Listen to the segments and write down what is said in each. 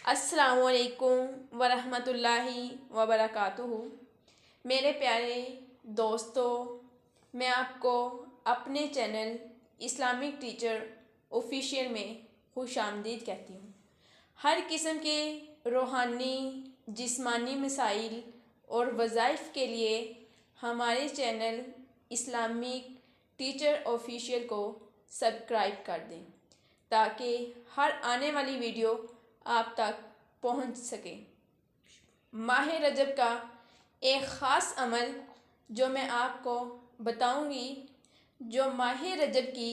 السلام علیکم ورحمۃ اللہ وبرکاتہ۔ میرے پیارے دوستو، میں آپ کو اپنے چینل اسلامک ٹیچر آفیشیل میں خوش آمدید کہتی ہوں۔ ہر قسم کے روحانی جسمانی مسائل اور وظائف کے لیے ہمارے چینل اسلامک ٹیچر آفیشیل کو سبسکرائب کر دیں تاکہ ہر آنے والی ویڈیو آپ تک پہنچ سکے۔ ماہ رجب کا ایک خاص عمل جو میں آپ کو بتاؤں گی، جو ماہ رجب کی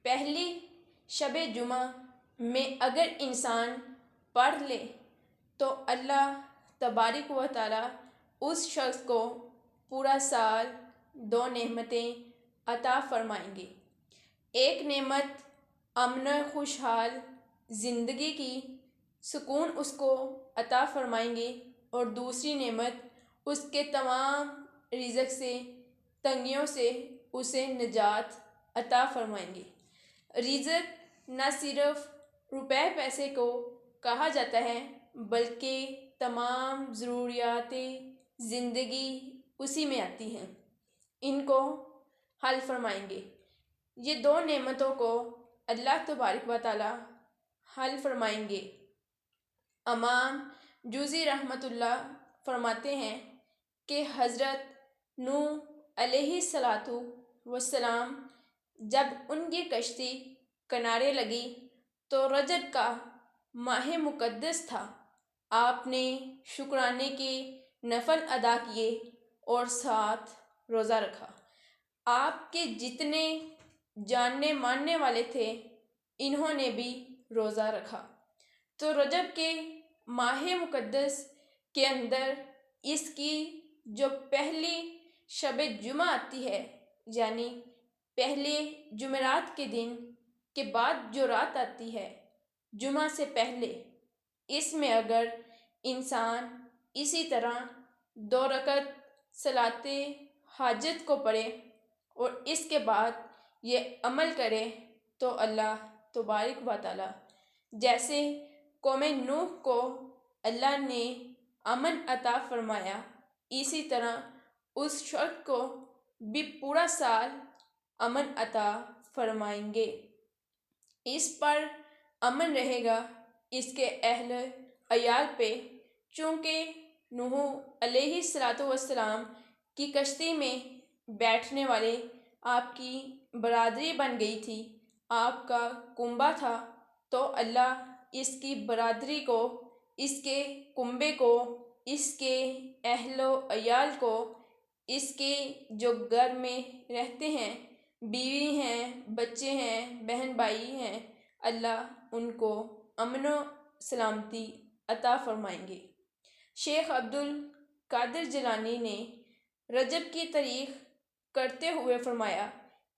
پہلی شب جمعہ میں اگر انسان پڑھ لے تو اللہ تبارک و تعالی اس شخص کو پورا سال 2 نعمتیں عطا فرمائیں گے۔ ایک نعمت امن و خوشحال زندگی کی سکون اس کو عطا فرمائیں گے، اور دوسری نعمت اس کے تمام رزق سے تنگیوں سے اسے نجات عطا فرمائیں گے۔ رزق نہ صرف روپے پیسے کو کہا جاتا ہے بلکہ تمام ضروریات زندگی اسی میں آتی ہیں، ان کو حل فرمائیں گے۔ یہ 2 نعمتوں کو اللہ تبارک و تعالی حل فرمائیں گے۔ امام جوزی رحمۃ اللہ فرماتے ہیں کہ حضرت نوح علیہ السلام جب ان کی کشتی کنارے لگی تو رجب کا ماہ مقدس تھا۔ آپ نے شکرانے کے نفل ادا کیے اور ساتھ روزہ رکھا۔ آپ کے جتنے جاننے ماننے والے تھے انہوں نے بھی روزہ رکھا۔ تو رجب کے ماہ مقدس کے اندر اس کی جو پہلی شب جمعہ آتی ہے، یعنی پہلے جمعرات کے دن کے بعد جو رات آتی ہے جمعہ سے پہلے، اس میں اگر انسان اسی طرح 2 رکعت صلاۃ حاجت کو پڑھے اور اس کے بعد یہ عمل کرے تو اللہ تبارک و تعالی جیسے قوم نوح کو اللہ نے امن عطا فرمایا، اسی طرح اس شخص کو بھی پورا سال امن عطا فرمائیں گے۔ اس پر امن رہے گا اس کے اہل عیال پہ، چونکہ نوح علیہ السلام کی کشتی میں بیٹھنے والے آپ کی برادری بن گئی تھی، آپ کا کنبہ تھا، تو اللہ اس کی برادری کو، اس کے کنبے کو، اس کے اہل و عیال کو، اس کے جو گھر میں رہتے ہیں، بیوی ہیں، بچے ہیں، بہن بھائی ہیں، اللہ ان کو امن و سلامتی عطا فرمائیں گے۔ شیخ عبد القادر جیلانی نے رجب کی تاریخ کرتے ہوئے فرمایا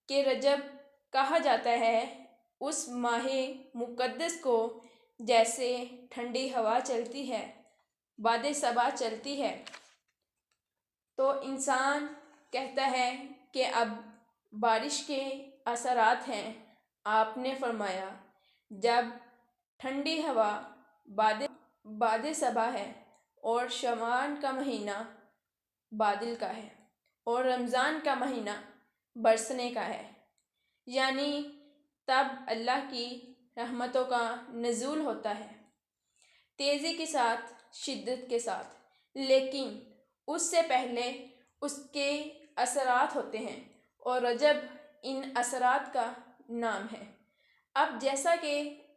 کہ رجب کہا جاتا ہے اس ماہ مقدس کو جیسے ٹھنڈی ہوا چلتی ہے، باد صبا چلتی ہے، تو انسان کہتا ہے کہ اب بارش کے اثرات ہیں۔ آپ نے فرمایا جب ٹھنڈی ہوا باد صبا ہے اور شعبان کا مہینہ بادل کا ہے اور رمضان کا مہینہ برسنے کا ہے، یعنی تب اللہ کی رحمتوں کا نزول ہوتا ہے تیزی کے ساتھ، شدت کے ساتھ، لیکن اس سے پہلے اس کے اثرات ہوتے ہیں، اور رجب ان اثرات کا نام ہے۔ اب جیسا کہ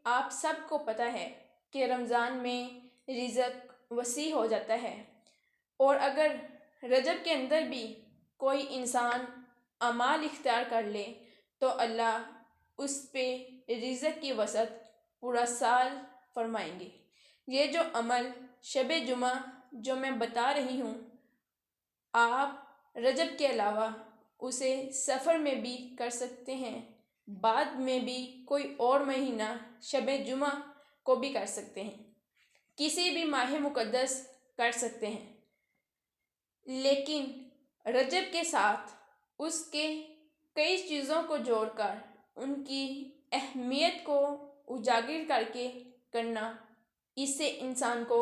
آپ سب کو پتہ ہے کہ رمضان میں رزق وسیع ہو جاتا ہے، اور اگر رجب کے اندر بھی کوئی انسان اعمال اختیار کر لے تو اللہ اس پہ رزق کی وسعت پورا سال فرمائیں گے۔ یہ جو عمل شب جمعہ جو میں بتا رہی ہوں، آپ رجب کے علاوہ اسے سفر میں بھی کر سکتے ہیں، بعد میں بھی کوئی اور مہینہ شب جمعہ کو بھی کر سکتے ہیں، کسی بھی ماہ مقدس کر سکتے ہیں، لیکن رجب کے ساتھ اس کے کئی چیزوں کو جوڑ کر ان کی اہمیت کو اجاگر کر کے کرنا اس سے انسان کو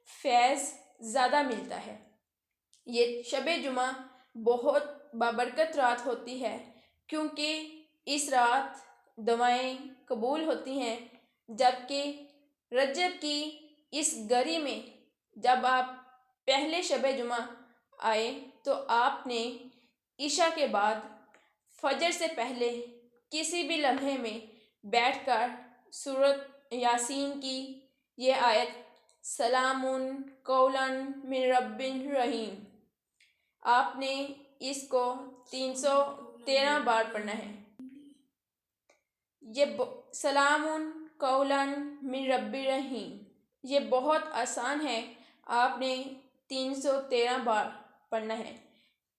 فیض زیادہ ملتا ہے۔ یہ شب جمعہ بہت بابرکت رات ہوتی ہے، کیونکہ اس رات دعائیں قبول ہوتی ہیں، جبکہ رجب کی اس گھڑی میں جب آپ پہلے شب جمعہ آئے تو آپ نے عشاء کے بعد فجر سے پہلے کسی بھی لمحے میں بیٹھ کر سورۃ یاسین کی یہ آیت سلام قولا من رب رحیم، آپ نے اس کو 313 بار پڑھنا ہے۔ یہ سلام قولا من رب رحیم یہ بہت آسان ہے، آپ نے 313 بار پڑھنا ہے۔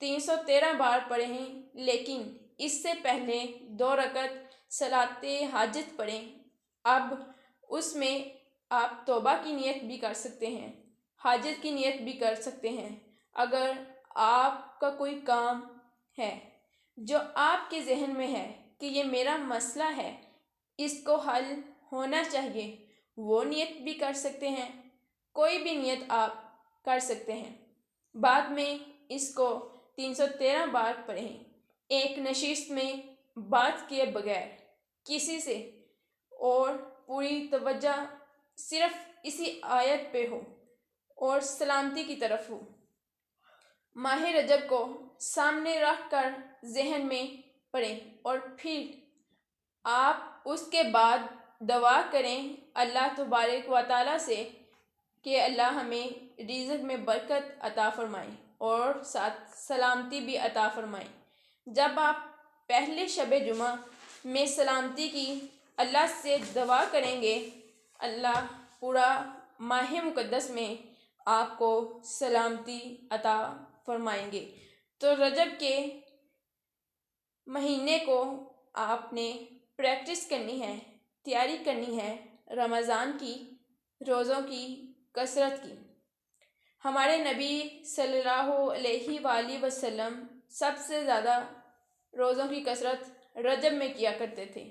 313 بار پڑھیں، لیکن اس سے پہلے 2 رکعت صلاۃ حاجت پڑھیں۔ اب اس میں آپ توبہ کی نیت بھی کر سکتے ہیں، حاجت کی نیت بھی کر سکتے ہیں۔ اگر آپ کا کوئی کام ہے جو آپ کے ذہن میں ہے کہ یہ میرا مسئلہ ہے، اس کو حل ہونا چاہیے، وہ نیت بھی کر سکتے ہیں۔ کوئی بھی نیت آپ کر سکتے ہیں، بعد میں اس کو 313 بار پڑھیں، ایک نشست میں بات کیے بغیر کسی سے، اور پوری توجہ صرف اسی آیت پہ ہو اور سلامتی کی طرف ہو۔ ماہ رجب کو سامنے رکھ کر ذہن میں پڑھیں، اور پھر آپ اس کے بعد دعا کریں اللہ تبارک و تعالیٰ سے کہ اللہ ہمیں رزق میں برکت عطا فرمائے اور ساتھ سلامتی بھی عطا فرمائے۔ جب آپ پہلے شب جمعہ میں سلامتی کی اللہ سے دعا کریں گے، اللہ پورا ماہ مقدس میں آپ کو سلامتی عطا فرمائیں گے۔ تو رجب کے مہینے کو آپ نے پریکٹس کرنی ہے، تیاری کرنی ہے رمضان کی روزوں کی کثرت کی۔ ہمارے نبی صلی اللہ علیہ وآلہ وسلم سب سے زیادہ روزوں کی کثرت رجب میں کیا کرتے تھے،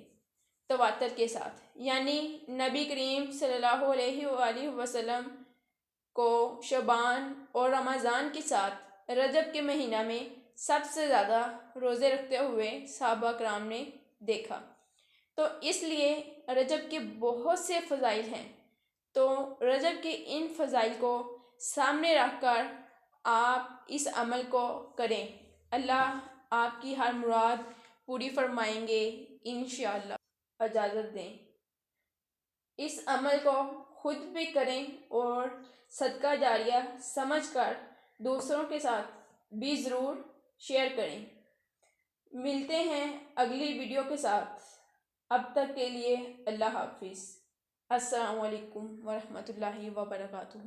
تواتر کے ساتھ، یعنی نبی کریم صلی اللہ علیہ وآلہ وسلم کو شعبان اور رمضان کے ساتھ رجب کے مہینہ میں سب سے زیادہ روزے رکھتے ہوئے صحابہ کرام نے دیکھا۔ تو اس لیے رجب کے بہت سے فضائل ہیں، تو رجب کے ان فضائل کو سامنے رکھ کر آپ اس عمل کو کریں، اللہ آپ کی ہر مراد پوری فرمائیں گے انشاءاللہ۔ اجازت دیں اس عمل کو خود بھی کریں اور صدقہ جاریہ سمجھ کر دوسروں کے ساتھ بھی ضرور شیئر کریں۔ ملتے ہیں اگلی ویڈیو کے ساتھ، اب تک کے لیے اللہ حافظ۔ السلام علیکم ورحمۃ اللہ وبرکاتہ۔